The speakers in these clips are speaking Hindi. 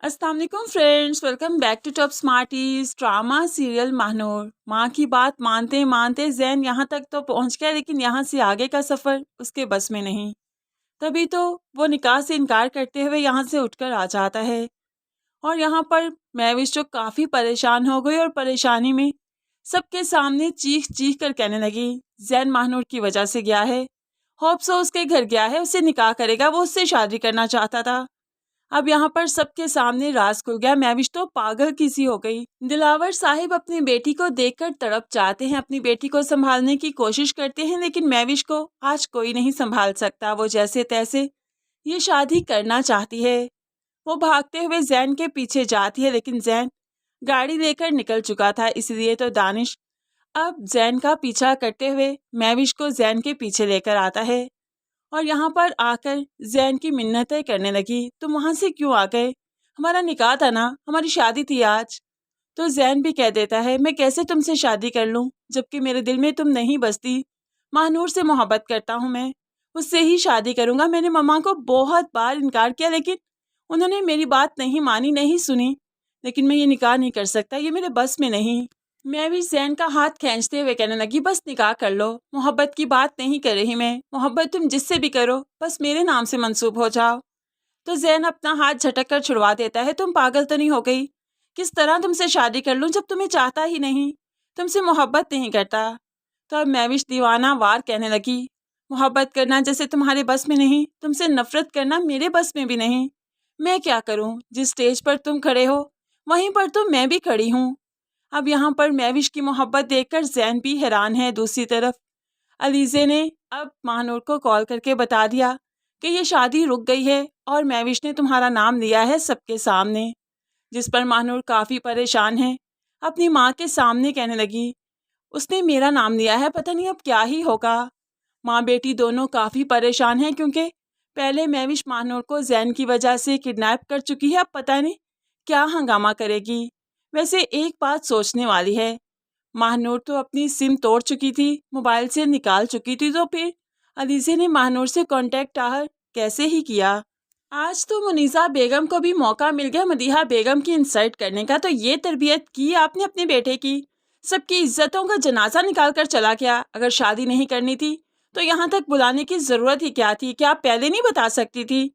अस्सलाम वालेकुम friends, welcome back to Top Smarties. Drama serial Mahanoor. माँ की बात मानते मानते जैन यहाँ तक तो पहुँच गया, लेकिन यहाँ से आगे का सफ़र उसके बस में नहीं। तभी तो वो निकाह से इनकार करते हुए यहाँ से उठकर आ जाता है। और यहाँ पर महविश जो काफ़ी परेशान हो गई और परेशानी में सबके सामने चीख चीख कर कहने लगी, जैन महानूर की वजह से गया है, होप सो उसके घर गया है, उससे निकाह करेगा, वो उससे शादी करना चाहता था। अब यहाँ पर सबके सामने राज खुल गया। महविश तो पागल किसी हो गई। दिलावर साहिब अपनी बेटी को देखकर तड़प जाते हैं, अपनी बेटी को संभालने की कोशिश करते हैं, लेकिन महविश को आज कोई नहीं संभाल सकता। वो जैसे तैसे ये शादी करना चाहती है। वो भागते हुए जैन के पीछे जाती है, लेकिन जैन गाड़ी लेकर निकल चुका था, इसलिए तो दानिश अब जैन का पीछा करते हुए महविश को जैन के पीछे लेकर आता है। और यहाँ पर आकर जैन की मिन्नतें करने लगी, तुम वहाँ से क्यों आ गए? हमारा निकाह था ना, हमारी शादी थी आज। तो जैन भी कह देता है, मैं कैसे तुमसे शादी कर लूँ जबकि मेरे दिल में तुम नहीं बसती। महानूर से मोहब्बत करता हूँ मैं, उससे ही शादी करूँगा। मैंने मम्मा को बहुत बार इनकार किया, लेकिन उन्होंने मेरी बात नहीं मानी, नहीं सुनी। लेकिन मैं ये निकाह नहीं कर सकता, ये मेरे बस में नहीं। मैं भी जैन का हाथ खींचते हुए कहने लगी, बस निकाह कर लो, मोहब्बत की बात नहीं कर रही मैं। मोहब्बत तुम जिससे भी करो, बस मेरे नाम से मंसूब हो जाओ। तो जैन अपना हाथ झटक कर छुड़वा देता है, तुम पागल तो नहीं हो गई? किस तरह तुमसे शादी कर लूं जब तुम्हें चाहता ही नहीं, तुमसे मोहब्बत नहीं करता। तो अब मैविश दीवाना वार कहने लगी, मोहब्बत करना जैसे तुम्हारे बस में नहीं, तुमसे नफरत करना मेरे बस में भी नहीं। मैं क्या करूं? जिस स्टेज पर तुम खड़े हो वहीं पर तो मैं भी खड़ी हूँ। अब यहाँ पर महविश की मोहब्बत देखकर जैन भी हैरान है। दूसरी तरफ अलीज़े ने अब महानूर को कॉल करके बता दिया कि ये शादी रुक गई है और महविश ने तुम्हारा नाम लिया है सबके सामने, जिस पर महानूर काफ़ी परेशान है। अपनी माँ के सामने कहने लगी, उसने मेरा नाम लिया है, पता नहीं अब क्या ही होगा। माँ बेटी दोनों काफ़ी परेशान हैं, क्योंकि पहले महविश महानूर को जैन की वजह से किडनैप कर चुकी है, अब पता नहीं क्या हंगामा करेगी। वैसे एक बात सोचने वाली है, महानूर तो अपनी सिम तोड़ चुकी थी, मोबाइल से निकाल चुकी थी, तो फिर अलीज़े ने महानूर से कांटेक्ट आहर कैसे ही किया। आज तो मुनीसा बेगम को भी मौका मिल गया मदीहा बेगम की इंसल्ट करने का। तो ये तरबियत की आपने अपने बेटे की, सबकी इज्जतों का जनाजा निकाल कर चला गया। अगर शादी नहीं करनी थी तो यहाँ तक बुलाने की ज़रूरत ही क्या थी? क्या आप पहले नहीं बता सकती थी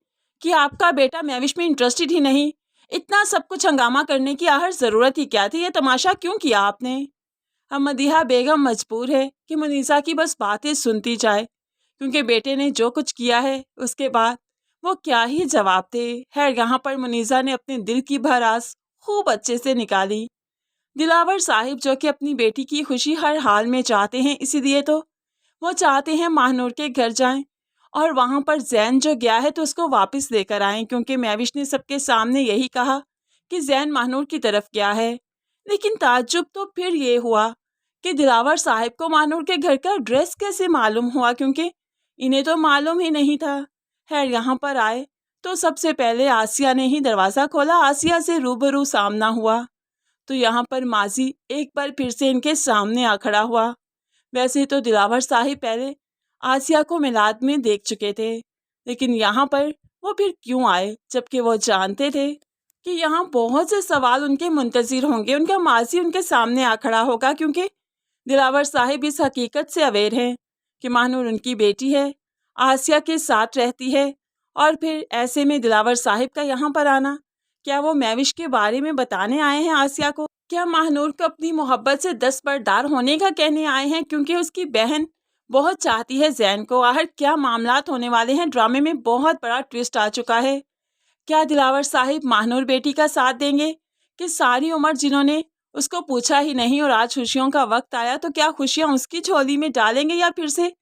कि आपका बेटा महविश में इंटरेस्टेड ही नहीं? इतना सब कुछ हंगामा करने की आहर ज़रूरत ही क्या थी? ये तमाशा क्यों किया आपने? अब मदीहा बेगम मजबूर है कि मुनीसा की बस बातें सुनती जाए, क्योंकि बेटे ने जो कुछ किया है उसके बाद वो क्या ही जवाब दे। है यहाँ पर मुनीसा ने अपने दिल की भरास खूब अच्छे से निकाली। दिलावर साहिब जो कि अपनी बेटी की खुशी हर हाल में चाहते हैं, इसीलिए तो वो चाहते हैं महानूर के घर जाएं और वहाँ पर जैन जो गया है तो उसको वापस लेकर आएं, क्योंकि महविश ने सबके सामने यही कहा कि जैन महानूर की तरफ गया है। लेकिन ताज्जुब तो फिर ये हुआ कि दिलावर साहिब को महानूर के घर का एड्रेस कैसे मालूम हुआ, क्योंकि इन्हें तो मालूम ही नहीं था। खैर यहाँ पर आए तो सबसे पहले आसिया ने ही दरवाज़ा खोला। आसिया से रूबरू सामना हुआ तो यहाँ पर माजी एक बार फिर से इनके सामने आ खड़ा हुआ। वैसे तो दिलावर साहिब पहले आसिया को मिलाद में देख चुके थे, लेकिन यहाँ पर वो फिर क्यों आए जबकि वो जानते थे कि यहाँ बहुत से सवाल उनके मुंतज़िर होंगे, उनका माजी उनके सामने आ खड़ा होगा, क्योंकि दिलावर साहिब इस हकीकत से अवेयर हैं कि महानूर उनकी बेटी है, आसिया के साथ रहती है। और फिर ऐसे में दिलावर साहिब का यहाँ पर आना, क्या वो महविश के बारे में बताने आए हैं आसिया को? क्या महानूर को अपनी मोहब्बत से दस्तबरदार होने का कहने आए हैं, क्योंकि उसकी बहन बहुत चाहती है जैन को? आहर क्या मामलात होने वाले हैं? ड्रामे में बहुत बड़ा ट्विस्ट आ चुका है। क्या दिलावर साहिब महानूर बेटी का साथ देंगे कि सारी उम्र जिन्होंने उसको पूछा ही नहीं और आज खुशियों का वक्त आया तो क्या खुशियां उसकी झोली में डालेंगे, या फिर से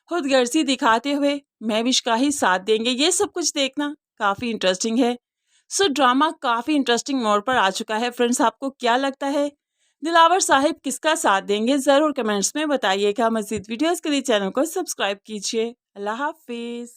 खुदगर्जी दिखाते हुए महविश का ही साथ देंगे? ये सब कुछ देखना काफ़ी इंटरेस्टिंग है। सो ड्रामा काफ़ी इंटरेस्टिंग मोड़ पर आ चुका है। फ्रेंड्स, आपको क्या लगता है दिलावर साहिब किसका साथ देंगे? ज़रूर कमेंट्स में बताइएगा। मज़ीद वीडियोज़ के लिए चैनल को सब्सक्राइब कीजिए। अल्लाह हाफिज़।